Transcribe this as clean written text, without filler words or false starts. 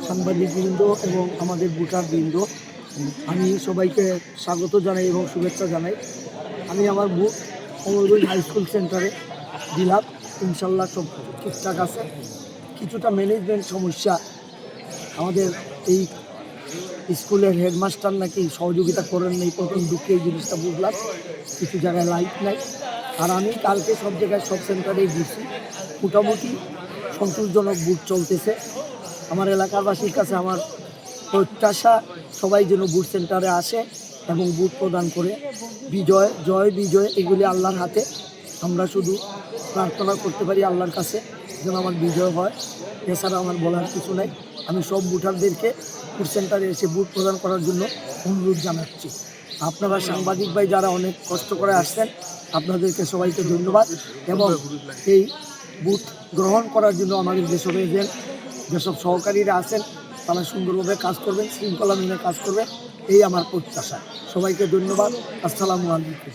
সাংবাদিকবৃন্দ এবং আমাদের ভোটারবৃন্দ, আমি সবাইকে স্বাগত জানাই এবং শুভেচ্ছা জানাই। আমি আমার বুথ অমরগঞ্জ হাই স্কুল সেন্টারে দিলাম। ইনশাল্লাহ সব ঠিকঠাক আছে। কিছুটা ম্যানেজমেন্ট সমস্যা, আমাদের এই স্কুলের হেডমাস্টার নাকি সহযোগিতা করেন নেই, প্রথম দুঃখে এই জিনিসটা বুঝলাম। কিছু জায়গায় লাইট নাই। আর আমি কালকে সব জায়গায় সব সেন্টারেই ঘুরছি, মোটামুটি সন্তোষজনক বুথ চলতেছে। আমার এলাকাবাসীর কাছে আমার প্রত্যাশা, সবাই যেন বুথ সেন্টারে আসে এবং বুথ প্রদান করে। বিজয় এগুলি আল্লাহর হাতে। আমরা শুধু প্রার্থনা করতে পারি আল্লাহর কাছে যেন আমার বিজয় হয়। এছাড়া আমার বলার কিছু নাই। আমি সব ভোটারদেরকে বুথ সেন্টারে এসে বুথ প্রদান করার জন্য অনুরোধ জানাচ্ছি। আপনারা সাংবাদিক ভাই যারা অনেক কষ্ট করে আসছেন, আপনাদেরকে সবাইকে ধন্যবাদ। এবং এই বুথ গ্রহণ করার জন্য আমাদের যেসব এজেন্ট, যেসব সহকারীরা আছেন, তারা সুন্দরভাবে কাজ করবেন, শৃঙ্খলা মেনে কাজ করবেন, এই আমার প্রত্যাশা। সবাইকে ধন্যবাদ। আসসালামু আলাইকুম।